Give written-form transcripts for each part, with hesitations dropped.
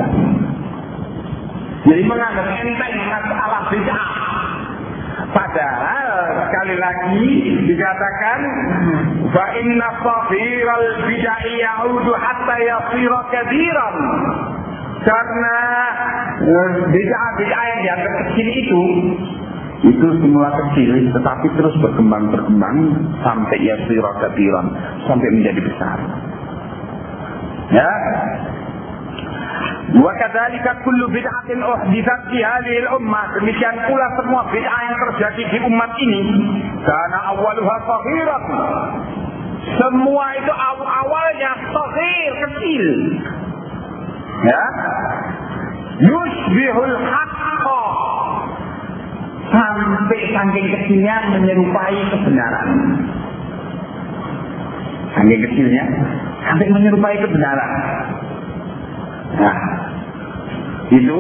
kesyirikan. Jadi menganggap enteng masalah bid'ah. Padahal sekali lagi dikatakan fa inna safiral bid'ah ya'udu hatta yasira kabiran. Karena bid'ah yang dianggap kecil itu semula kecil tetapi terus berkembang sampai yasira kabiran, sampai menjadi besar. Ya. Wa kadzalika kullu bid'atin uhditsat fi hadhihi al-ummah. Demikian pula semua bid'ah yang terjadi di umat ini, karena awwaluha shaghiran. Semua itu awalnya shaghir, kecil. Ya. Yushbihul haqqa. Sampai saking kecilnya menyerupai kebenaran. Saking kecilnya sampai menyerupai kebenaran. Nah, itu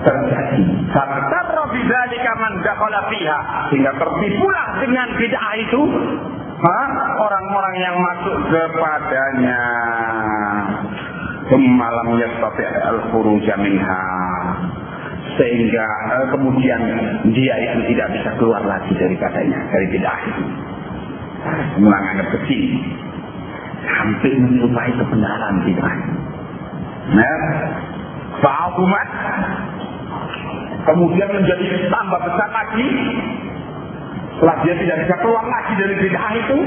terjadi. Fatarra bidzalika man dakhala fiha, sehingga tertipulah dengan bid'ah itu orang-orang yang masuk kepadanya. Malam yastati' al-khuruj minha, sehingga kemudian dia itu tidak bisa keluar lagi daripadanya, dari bid'ah itu. Semula anggap kecil sampai menyerupai kebenaran bid'ah. Nah, fa'adumat, kemudian menjadi tambah besar lagi. Setelah dia tidak bisa keluar lagi dari bid'ah itu,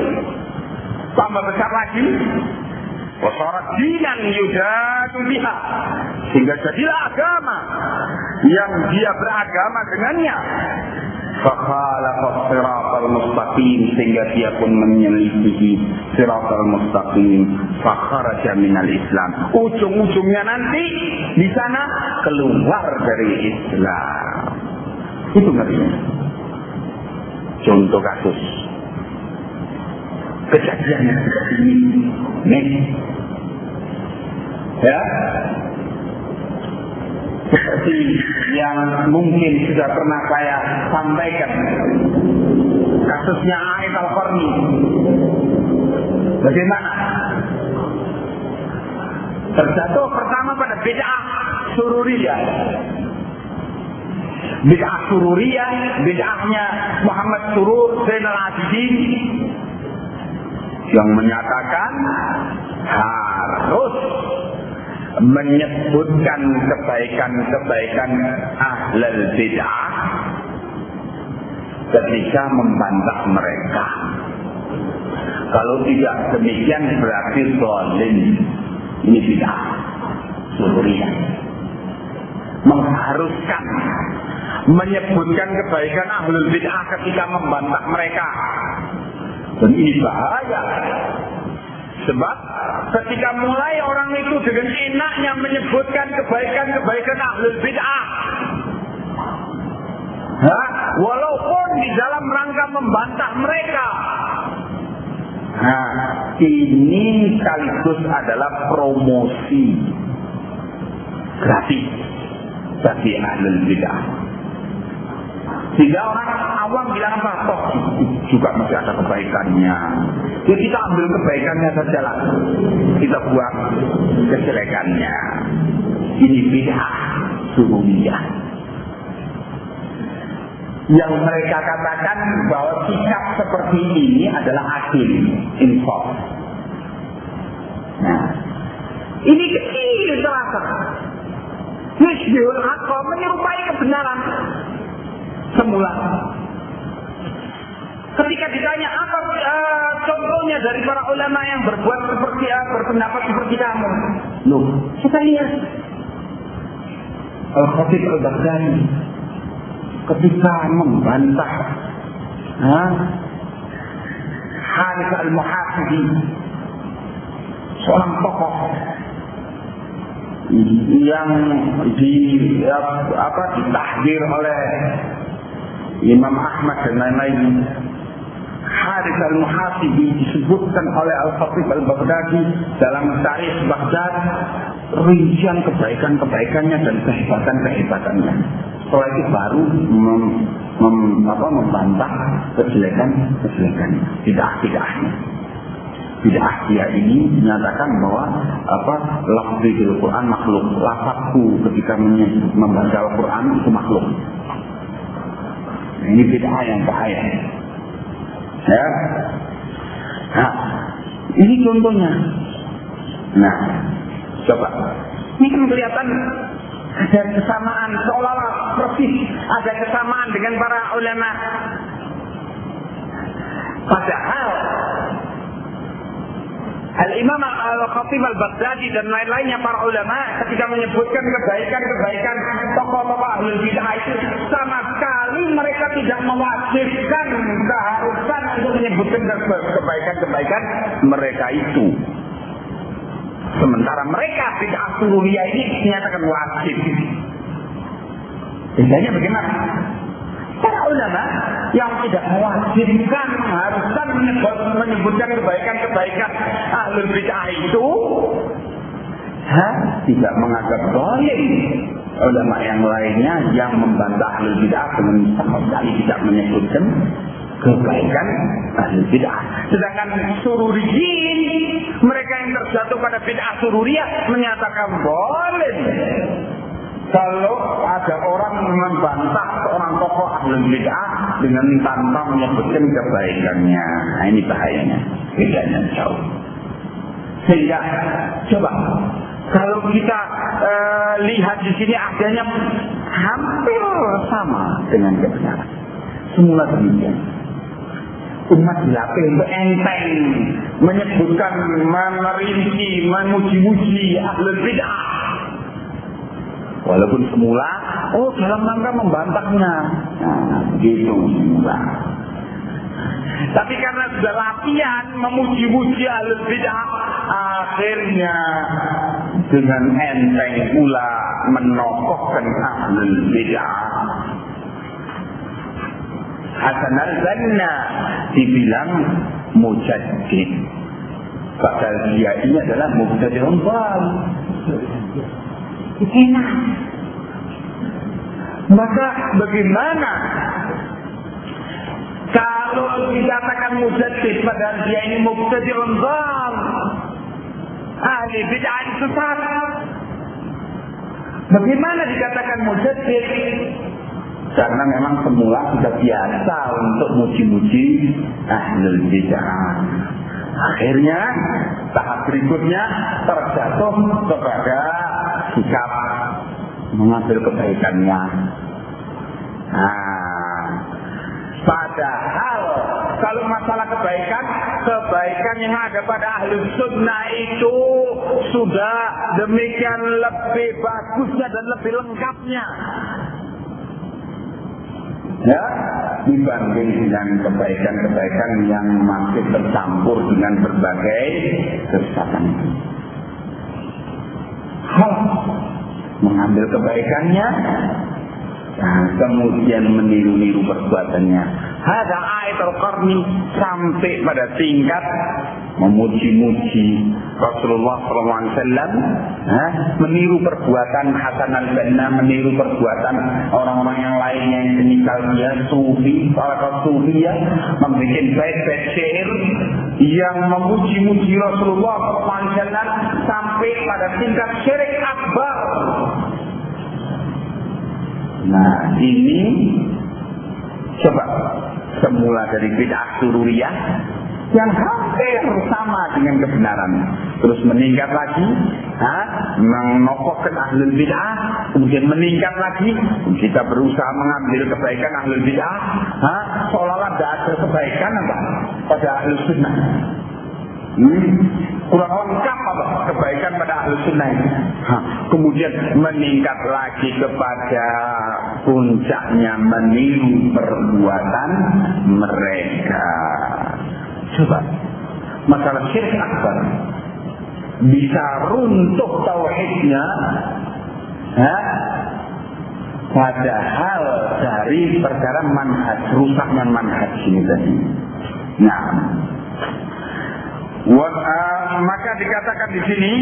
tambah besar lagi. Wasarat dinan yudadu biha, sehingga jadilah agama yang dia beragama dengannya. Fakhalafa siratal mustaqim, sehingga dia pun menyelisihi siratal mustaqim. Fakharaja minal Islam, ujung-ujungnya nanti di sana keluar dari Islam. Itu ngerinya. Contoh kasus kejadian seperti ini. Nih, ya, seperti yang mungkin sudah pernah saya sampaikan, kasusnya A'id Al-Qarni. Bagaimana? Terjatuh pertama pada bid'ah sururiyah. Bid'ah sururiyah, bid'ahnya Muhammad Surur Zainal Abidin, yang menyatakan harus menyebutkan kebaikan-kebaikan ahlul bid'ah ketika membantah mereka. Kalau tidak demikian berarti zalim. Ini bid'ah sururiyah. Mengharuskan menyebutkan kebaikan ahlul bid'ah ketika membantah mereka. Dan ini bahaya. Sebab ketika mulai orang itu dengan enaknya menyebutkan kebaikan-kebaikan ahlul bid'ah, walaupun di dalam rangka membantah mereka, ini sekaligus adalah promosi gratis bagi ahlul bid'ah. Sehingga orang awam bilang apa? Toh juga masih ada kebaikannya. Ya kita ambil kebaikannya saja lah. Kita buang kejelekannya. Ini bid'ah sururiyah. Yang mereka katakan bahwa sikap seperti ini adalah adil, insaf. Nah, ini kecil terasa. Yushbihul haqqa, menyerupai kebenaran. Semula ketika ditanya apa contohnya dari para ulama yang berbuat seperti berpendapat seperti kamu, loh kita lihat Al-Khatib Al-Baghdadi ketika membantah Harith Al-Muhasibi, seorang tokoh yang ditahdir oleh Imam Ahmad dan lain-lain. Harith Al-Muhasibi disebutkan oleh Al-Khatib Al-Baghdadi dalam Tarikh Baghdad rincian kebaikan-kebaikannya dan kehebatan-kehebatannya. Setelah itu baru membantah kejelekan-kejelekannya, bid'ah-bid'ahnya. bid'ah dia ini menyatakan bahwa lafzul Quran makhluk, lafazku ketika membaca Al-Quran itu makhluk. Ini bid'ah yang bahaya. Ya. Nah, ini contohnya. Nah, coba. Ini kan kelihatan ada kesamaan, seolah-olah persis ada kesamaan dengan para ulama. Padahal Al-Imam Al-Khatib Al-Baghdadi dan lain-lainnya para ulama ketika menyebutkan kebaikan-kebaikan tokoh-tokoh ahlul bid'ah itu sama sekali mereka tidak mewajibkan keharusan untuk menyebutkan kebaikan-kebaikan mereka itu. Sementara mereka bid'ah sururiyah ini dinyatakan wajib. Bedanya bagaimana? Para ulama yang tidak mewajibkan mengharuskan menyebutkan kebaikan-kebaikan ahlul bid'ah itu tidak menganggap zalim ulama yang lainnya yang membantah ahlul bid'ah dengan sama sekali tidak menyebutkan kebaikan ahlul bid'ah. Sedangkan sururiyin, mereka yang terjatuh pada bid'ah sururiyah menyatakan zalim kalau ada orang membantah seorang tokoh ahlul bid'ah dengan tanpa menyebutkan kebaikannya. Nah, ini bahayanya, bedanya jauh. Sehingga coba kalau kita lihat di sini adanya hampir sama dengan kebenaran. Semula demikian. Umat dilatih untuk enteng menyebutkan, merinci, memuji-muji ahlul bid'ah. Walaupun semula, dalam rangka membantahnya. Nah, begitu semula. Tapi karena sudah latihan memuji-muji ahlul bid'ah, akhirnya dengan enteng pula menokohkan ahlul bid'ah. Hasan al-Banna dibilang mujaddid. Padahal dia ini adalah mubtadi'un dhal. Enak. Maka bagaimana kalau dikatakan mujaddid padahal dia ini mubtadi'un dhal, ahli bid'ah sesat? Bagaimana dikatakan mujaddid? Karena memang semula sudah biasa untuk muji-muji ahlul bid'ah. Akhirnya tahap berikutnya terjatuh kepada sikap mengambil kebaikannya. Nah, padahal kalau masalah kebaikan yang ada pada ahlus sunnah itu sudah demikian lebih bagusnya dan lebih lengkapnya, ya, dibanding dengan kebaikan-kebaikan yang masih tercampur dengan berbagai kesesatan. Mengambil kebaikannya, nah, kemudian meniru-niru perbuatannya. Hadza ayatul qarni, sampai pada tingkat memuji-muji Rasulullah SAW, meniru perbuatan Hasan al-Banna, meniru perbuatan orang-orang yang lainnya yang semisal dia sufi, para sufi ya, membuat bait-bait syair yang memuji-muji Rasulullah SAW sampai pada tingkat syirik akbar. Nah, ini coba semula dari bid'ah sururiyah yang hampir sama dengan kebenaran, terus meningkat lagi, menokohkan ahlul bid'ah, kemudian meningkat lagi, kita berusaha mengambil kebaikan ahlul bid'ah, seolah-olah tidak ada kebaikan pada ahlul sunnah. Kurang lengkap apa kebaikan pada ahlus sunnah itu. Kemudian meningkat lagi kepada puncaknya meniru perbuatan mereka. Coba masalah syirik akbar bisa runtuh tauhidnya, padahal dari perkara manhaj, rusaknya manhaj ini tadi. Nah, maka dikatakan di sini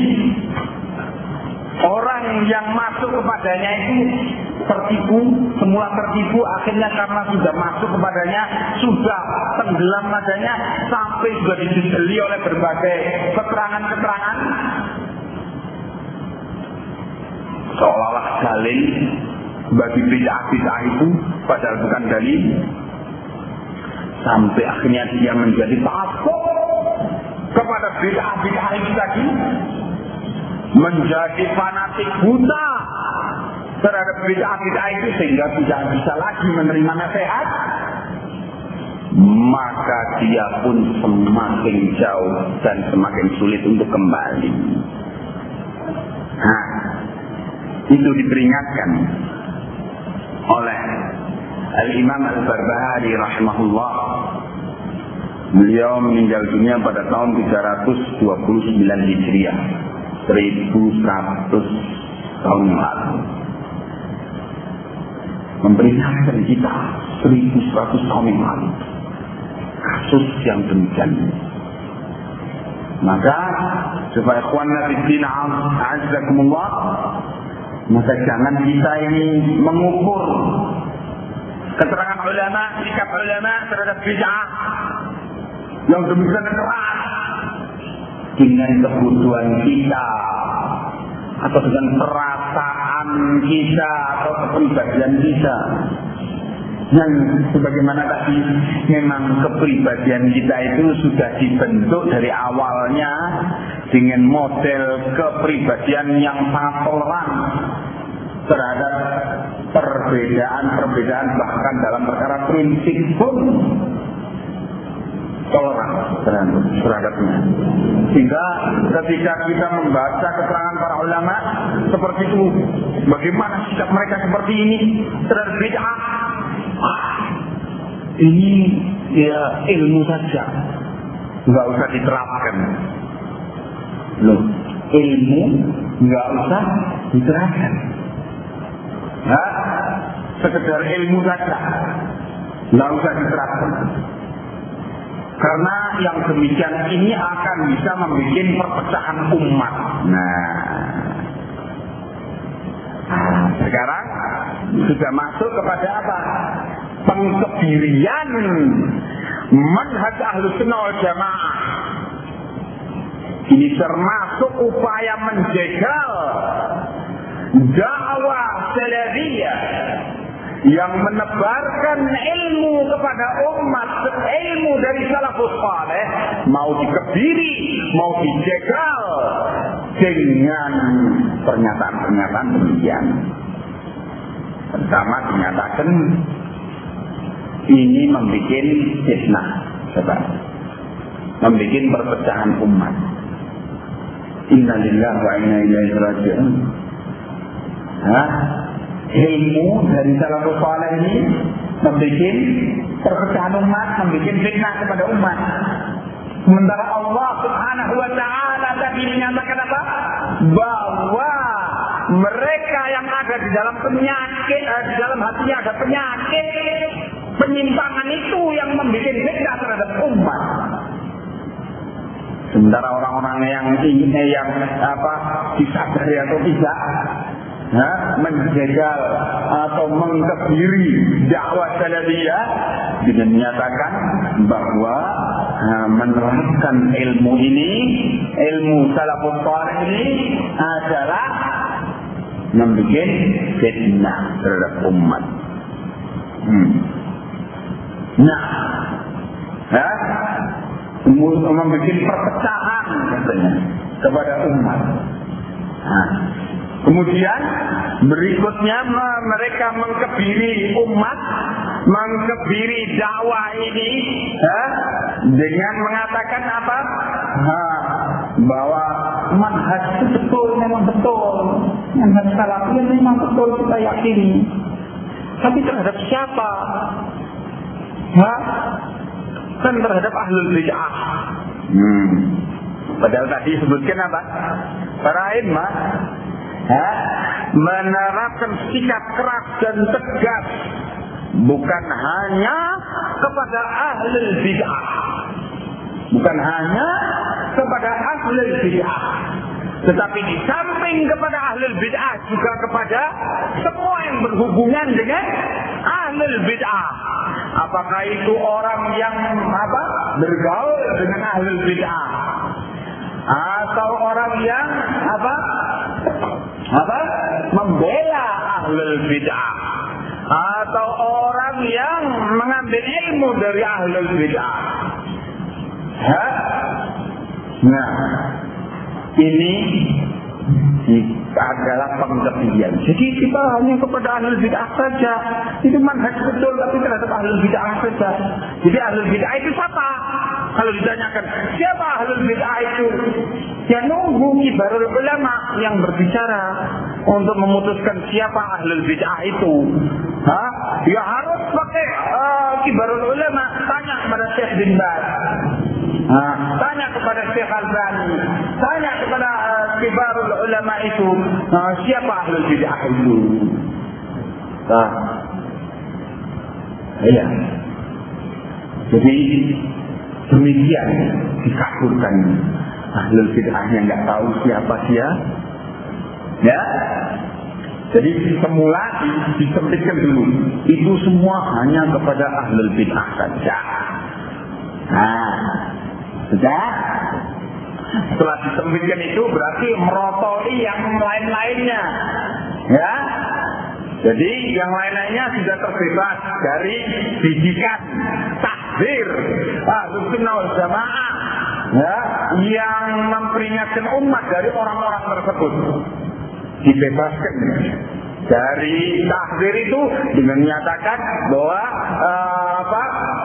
orang yang masuk kepadanya itu semula tertipu, akhirnya karena sudah masuk kepadanya, sudah tenggelam padanya, sampai sudah dijejeli oleh berbagai keterangan-keterangan, seolah-olah dalil bagi bid'ah-bid'ah itu, padahal bukan dalil, sampai akhirnya dia menjadi takut kepada bid'ah-bid'ah itu tadi, menjadi fanatik buta terhadap bid'ah-bid'ah itu sehingga tidak bisa lagi menerima nasihat, maka dia pun semakin jauh dan semakin sulit untuk kembali. Nah, itu diperingatkan oleh Al-Imam Al-Barbahari rahimahullah. Beliau meninggal dunia pada tahun 329 Hijriah, 1100 tahun yang lalu. Memperingatkan kita 1100 tahun yang lalu kasus yang demikian. Maka supaya ikhwanna fiddin a'azzakumullah, maka jangan kita ini mengukur keterangan ulama, sikap ulama terhadap bid'ah yang demikian keras dengan kebutuhan kita atau dengan perasaan kita atau kepribadian kita. Dan sebagaimana tadi, memang kepribadian kita itu sudah dibentuk dari awalnya dengan model kepribadian yang sangat toleran terhadap perbedaan-perbedaan, bahkan dalam perkara prinsip pun toleran terhadapnya. Sehingga ketika kita membaca keterangan para ulama seperti itu, bagaimana sikap mereka seperti ini terhadap bid'ah, ini ya ilmu saja, nggak usah diterapkan. Loh, ilmu nggak usah diterapkan. Nah, sekedar ilmu saja, nggak usah diterapkan. Karena yang demikian ini akan bisa membuat perpecahan umat. Sekarang sudah masuk kepada apa? Pengkebirian manhaj Ahlus Sunnah wal Jamaah. Ini termasuk upaya menjegal dakwah salafiyah yang menebarkan ilmu kepada umat, ilmu dari salafus saleh, mau dikebiri, mau dijegal dengan pernyataan-pernyataan demikian. Pertama dinyatakan ini membuat fitnah, membuat perpecahan umat. Inna lillahi wa inna ilaihi raji'un. Ilmu dari salafus saleh ini membuat perpecahan umat, membuat fitnah kepada umat. Sementara Allah Subhanahu wa ta'ala tadi menyatakan apa? Bahwa mereka yang ada di dalam penyakit, di dalam hatinya ada penyakit penyimpangan, itu yang membuat fitnah terhadap umat. Sementara orang-orang yang disadari atau tidak menjegal atau mengkebiri dakwah salafiyah dengan menyatakan bahwa menerapkan ilmu ini, ilmu salafus saleh ini adalah membuat fitnah terhadap umat. Membuat perpecahan katanya kepada umat. Kemudian berikutnya mereka mengkebiri umat, mengkebiri dakwah ini dengan mengatakan apa? Bahwa manhaj itu betul, memang betul. Manhaj salafiyah memang betul, kita yakini. Tapi terhadap siapa? Kan terhadap ahlul bid'ah. Padahal tadi sebutkan apa? Para imam menerapkan sikap keras dan tegas bukan hanya kepada ahlul bid'ah, bukan hanya kepada ahlul bid'ah, Tetapi di samping kepada ahlul bid'ah juga kepada semua yang berhubungan dengan ahlul bid'ah. Apakah itu orang yang bergaul dengan ahlul bid'ah, atau orang yang membela ahlul bid'ah, atau orang yang mengambil ilmu dari ahlul bid'ah. Nah, ini adalah pengertian. Jadi kita hanya kepada ahlul bid'ah saja. Itu manhaj betul, tapi terhadap ahlul bid'ah saja. Jadi ahlul bid'ah itu siapa? Kalau ditanyakan siapa ahlul bid'ah itu, ya nunggu kibarul ulama yang berbicara untuk memutuskan siapa ahlul bid'ah itu. Ya harus pakai kibarul ulama. Tanya kepada Syekh bin Baz, tanya kepada Syekh Albani, tanya kepada kibarul ulama itu, siapa ahlul bid'ah itu. Iya. Jadi demikian dikafirkan ahlul bid'ah yang nggak tahu siapa dia. Ya. Jadi semula disempitkan dulu. Itu semua hanya kepada ahlul bid'ah saja. Sudah. Setelah disempitkan itu berarti merotoli yang lain-lainnya. Ya. Jadi yang lain-lainnya sudah terbebas dari didikan tahdzir Ahlus Sunnah wal Jamaah, ya, yang memperingatkan umat dari orang-orang tersebut. Dibebaskan dari tahdzir itu dengan menyatakan bahwa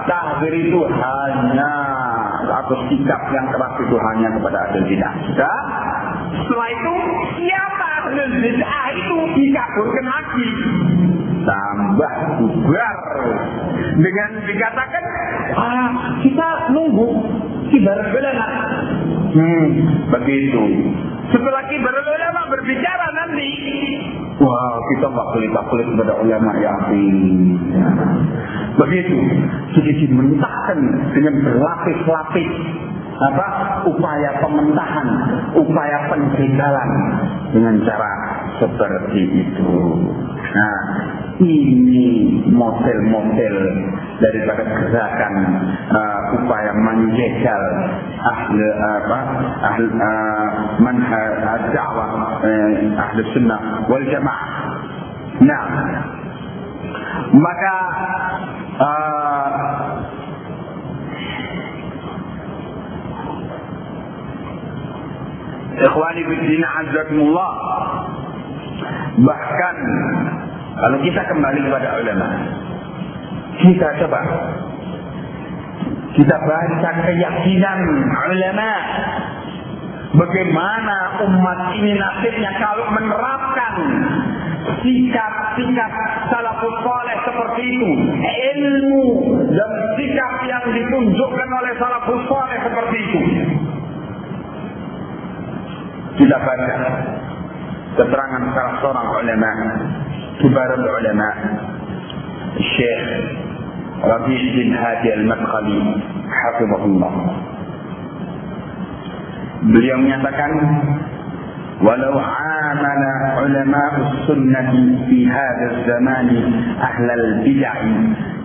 tahdzir itu hanya atau sikap yang keras itu hanya kepada ahlul bid'ah. Setelah itu siapa ahlul bid'ah itu dikaburkan lagi, tambah bubar dengan dikatakan kita nunggu kibarul ulama. Begitu. Setelah kibarul ulama berbicara nanti, wah kita nggak boleh kepada ulama ya. Begitu. Jadi dimentahkan dengan berlapis-lapis upaya pementahan, upaya penjagalan dengan cara seperti itu. Nah, ini model-model daripada gerakan upaya menjegal manhaj dakwah ahli sunnah wal jamaah. Nah, maka ikhwani fiddin azzakumullah, bahkan kalau kita kembali kepada ulama, kita coba kita baca keyakinan ulama, bagaimana umat ini nasibnya kalau menerapkan sikap-sikap salafus saleh seperti itu, ilmu dan sikap yang ditunjukkan oleh salafus saleh seperti itu. Kita baca keterangan salah seorang ulama, kibarul ulama, Syekh Rabi' bin Hadi al-Madkhali hafizahullah. Beliau menyatakan, walau amala ulama'us sunnati fi hadzal zaman ahlal bid'ah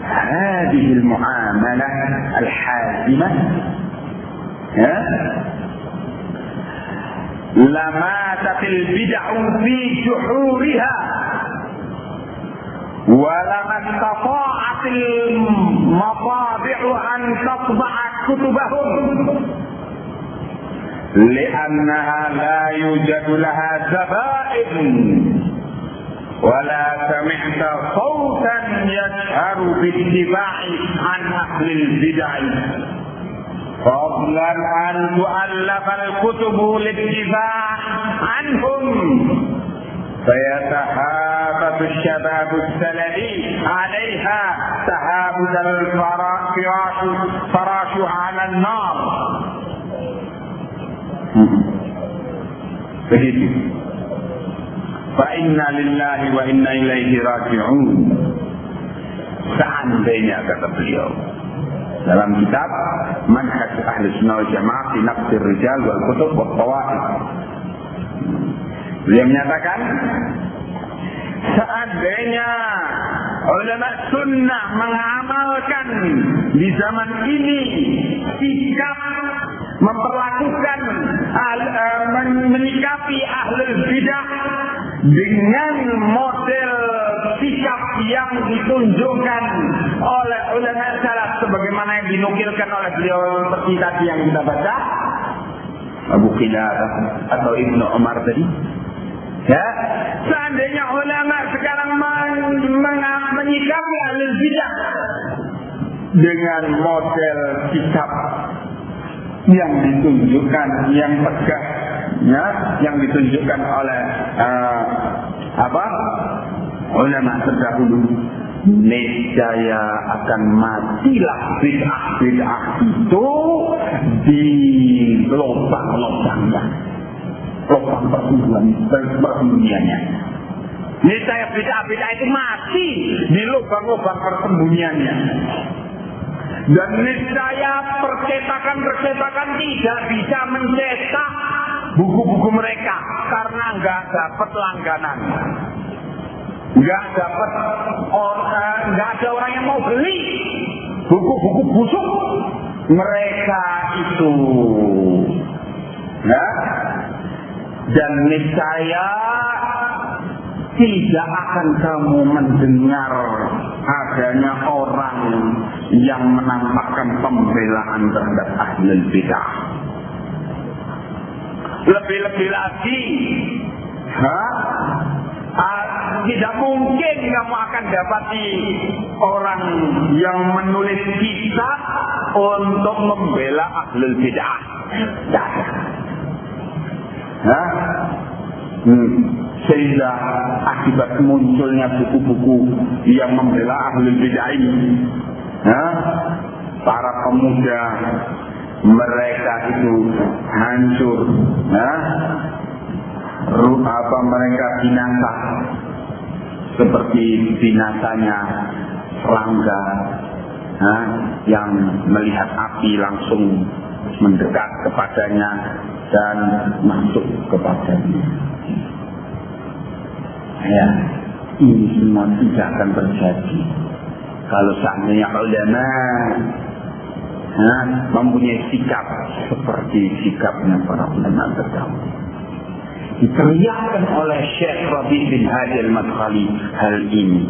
hadhihi al-muamalah al-hazimah, ya, lamatatil bid'ah fi juhuriha wa lamatafa'atil matabi'u an tatba'a kutubahum li'annaha la yujadu laha zaba'in wa la sami'ta sawtan yashharu bittiba'i an ahlil bid'ah فضلا أن تؤلف الكتب للدفاع عنهم فيتهافت الشباب السلفي عليها تهافت الفراش على النار. begitu. فإنا لله وإنا إليه راجعون. Seandainya, kata beliau dalam kitab Manhaj Ahli Sunnah wal Jamaah fi Naqdir Rijal wal Kutub wa Tawaif, Beliau menyatakan, seandainya ulama sunnah mengamalkan di zaman ini sikap memperlakukan menyikapi ahlul bidah dengan model sikap yang ditunjukkan oleh ulama salaf sebagaimana yang dinukilkan oleh beliau seperti tadi yang kita baca, Abu Qilabah atau Ibnu Umar tadi. Ya, seandainya ulama sekarang menyikapi ahlul bidah dengan model sikap yang ditunjukkan, yang tegas, ya, yang ditunjukkan oleh ulama terdahulu, niscaya akan matilah bid'ah itu di lubang-lubangnya, lubang persembunyiannya. Niscaya bid'ah itu mati di lubang-lubang persembunyiannya. Dan niscaya percetakan tidak bisa mencetak buku-buku mereka karena nggak dapat langganan, nggak ada orang yang mau beli buku-buku busuk mereka itu. Nah, dan niscaya tidak akan kamu mendengar adanya orang yang menampakkan pembelaan terhadap ahlul bidah. Lebih-lebih lagi, tidak mungkin kamu akan dapati orang yang menulis kitab untuk membela ahlul bidah. Tidak ada. Sehingga akibat munculnya buku-buku yang membela ahlul bidah ini, para pemuda mereka itu hancur, mereka binasa seperti binasanya serangga yang melihat api langsung mendekat kepadanya dan masuk kepadanya. Ya, ini semua tidak akan terjadi kalau seandainya ulama mempunyai sikap seperti sikapnya para ulama terdahulu. Diteriakkan oleh Syekh Rabi' bin Hadi al-Madkhali hal ini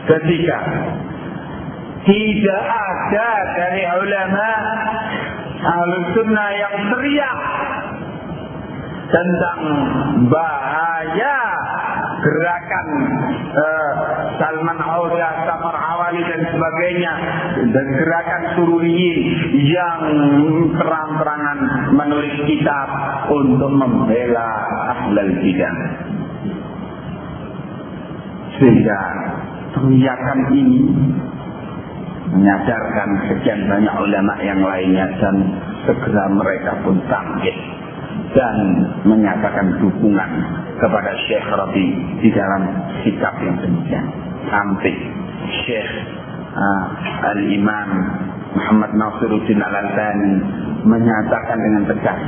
ketika tidak ada dari ulama Ahlus Sunnah yang teriak tentang bahaya gerakan Salman Auda, Samar Awali dan sebagainya, dan gerakan Sururiyin yang terang-terangan menulis kitab untuk membela ahlul bidah. Sehingga teriakan ini menyadarkan sekian banyak ulama yang lainnya, dan segera mereka pun bangkit dan menyatakan dukungan kepada Syekh Rabi di dalam sikap yang demikian. Sampai Syekh Al-Imam Muhammad Nasiruddin Al-Albani menyatakan dengan tegas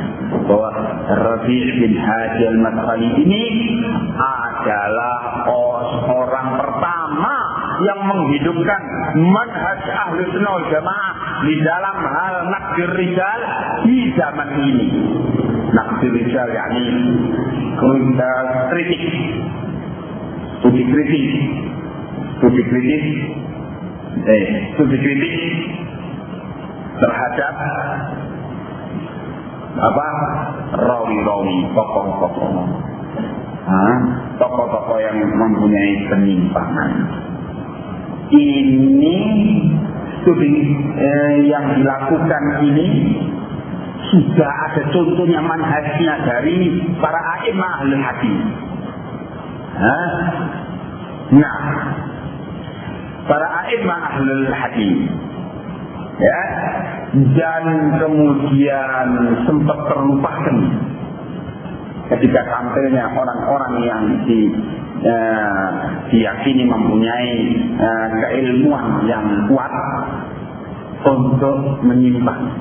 bahwa Rabi' bin Hadi al-Madkhali ini adalah orang pertama yang menghidupkan manhaj Ahlus Sunnah wal Jamaah di dalam hal naqdir rijal di zaman ini. Naqdir rijal yakni kritik, studi kritik terhadap rawi-rawi, tokoh-tokoh yang mempunyai penyimpangan. Ini studi yang dilakukan ini sudah ada contohnya manhajnya dari para a'imah ahlul hadis. Nah, para a'imah ahlul hadis, ya, dan kemudian sempat terlupakan ketika tampilnya orang-orang yang diyakini mempunyai keilmuan yang kuat untuk menyimpang.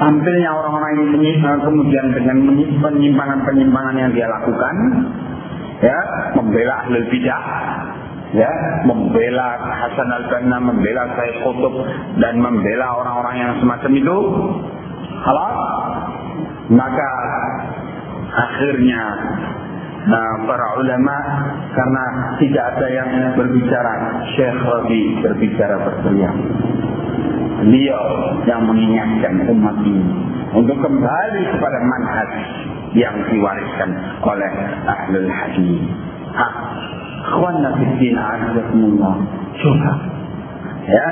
tampilnya orang-orang ini kemudian dengan penyimpangan-penyimpangan yang dia lakukan, ya, membela ahlul bidah, ya, membela Hasan al-Banna, membela Sayyid Qutb, dan membela orang-orang yang semacam itu, halal, maka akhirnya para ulama, karena tidak ada yang berbicara, Syekh Rabi berbicara berteriak. Beliau yang mengingatkan umat ini untuk kembali kepada manhaj yang diwariskan oleh ahlul hadis. Akhwanna fiddin azakumullah. Coba, ya,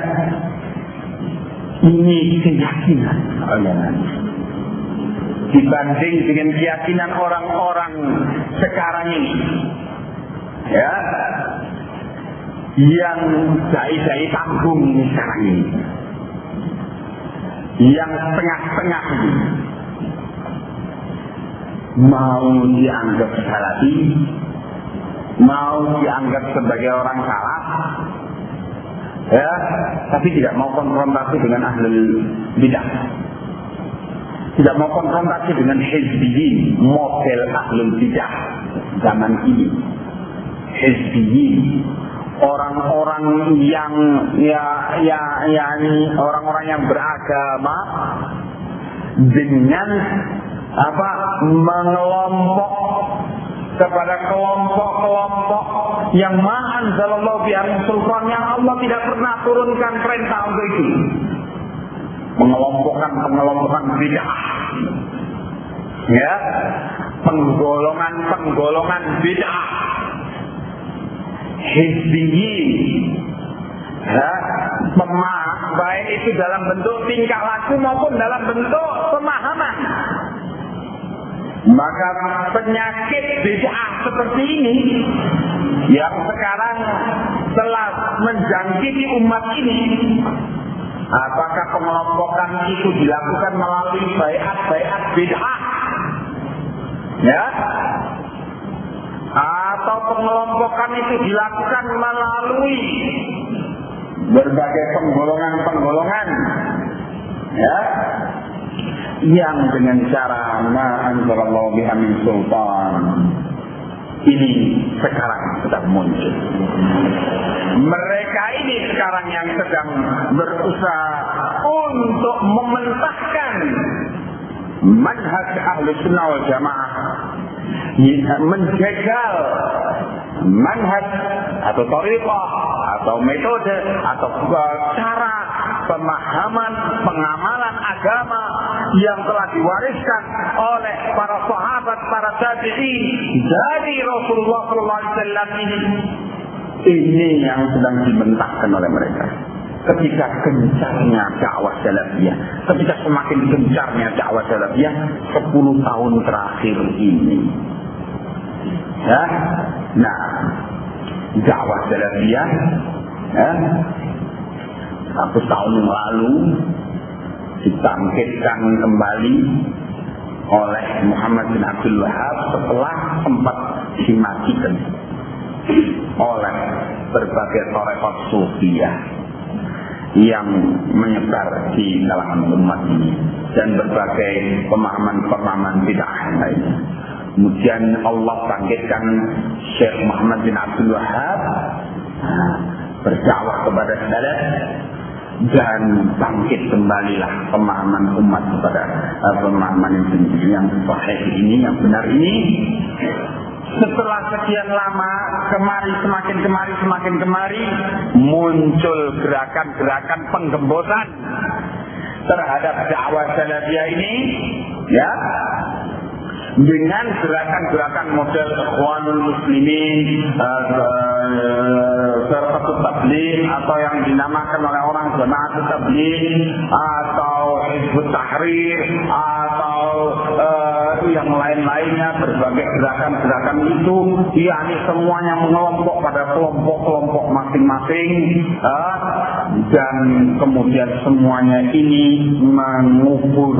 ini keyakinan ulama dibanding dengan keyakinan orang-orang sekarang ini, ya, yang dai-dai tanggung sekarang ini, yang setengah-setengah ini, mau dianggap salafi, mau dianggap sebagai orang salah, ya, tapi tidak mau konfrontasi dengan ahlul bidah, tidak mau konfrontasi dengan hizbiyin, model ahlul bidah zaman ini. Hizbiyin, orang-orang yang orang-orang yang beragama dengan mengelompok kepada kelompok-kelompok yang ma anzalallahu biha min sultan, yang Allah tidak pernah turunkan perintah untuk itu. Pengelompokan bid'ah, ya, penggolongan bid'ah, hizbiyin, ya, baik itu dalam bentuk tingkah laku maupun dalam bentuk pemahaman. Maka penyakit bid'ah seperti ini yang sekarang telah menjangkiti umat ini, apakah pengelompokan itu dilakukan melalui baiat bid'ah, ya, atau pengelompokan itu dilakukan melalui berbagai penggolongan, ya, yang dengan cara ma anzalallahu biha min sultan, ini sekarang sedang muncul. Mereka ini sekarang yang sedang berusaha untuk mementahkan manhaj Ahlus Sunnah wal Jamaah, menjegal manhaj atau thariqah atau metode atau cara pemahaman pengamalan agama yang telah diwariskan oleh para sahabat, para tabi'in dari Rasulullah SAW ini yang sedang dibentangkan oleh mereka. Ketika gencarnya dakwah salafiyah, ketika semakin gencarnya dakwah salafiyah 10 tahun terakhir ini, ya, nah, dakwah salafiyah, ya, 1 tahun yang lalu dibangkitkan kembali oleh Muhammad bin Abdul Wahab setelah sempat dimatikan oleh berbagai tarekat sufiyah yang menyebar di kalangan umat ini dan berbagai pemahaman-pemahaman bid'ah lainnya. Kemudian Allah bangkitkan Syekh Muhammad bin Abdul Wahab berdakwah kepada salaf dan bangkit kembalilah pemahaman umat kepada pemahaman yang sahih ini, yang benar ini. Setelah sekian lama semakin kemari muncul gerakan-gerakan penggembosan terhadap dakwah salafiyah ini, ya, dengan gerakan-gerakan model Ikhwanul Muslimin, Syarqatul Tabligh, atau yang dinamakan oleh orang Jama'atul Tabligh, atau Hizbut Tahrir, atau yang lain-lainnya, berbagai gerakan-gerakan itu, yakni semuanya mengelompok pada kelompok-kelompok masing-masing, dan kemudian semuanya ini mengubur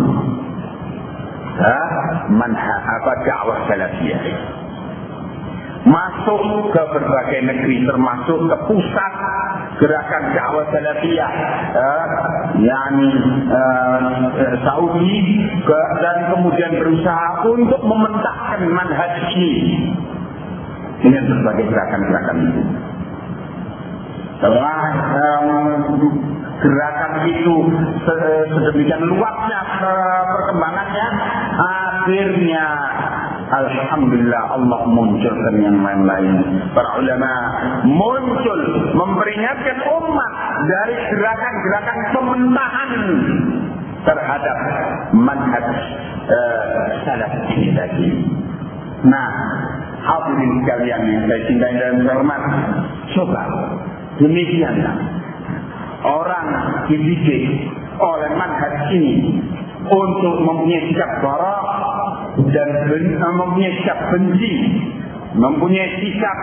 manhaj dakwah salafiyah, masuk ke berbagai negeri, termasuk ke pusat gerakan dakwah salafiyah Saudi dan kemudian berusaha untuk mementahkan manhaj ini dengan berbagai gerakan-gerakan itu. Setelah gerakan itu sedemikian luasnya perkembangannya, akhirnya alhamdulillah Allah munculkan yang lain-lain. Para ulama muncul memperingatkan umat dari gerakan-gerakan pementahan terhadap manhaj salaf ini tadi. Nah, hadirin sekalian yang saya cintai dan saya hormati, coba demikianlah orang dididik oleh manhaj ini untuk mempunyai sikap barok dan mempunyai sikap benci, mempunyai sikap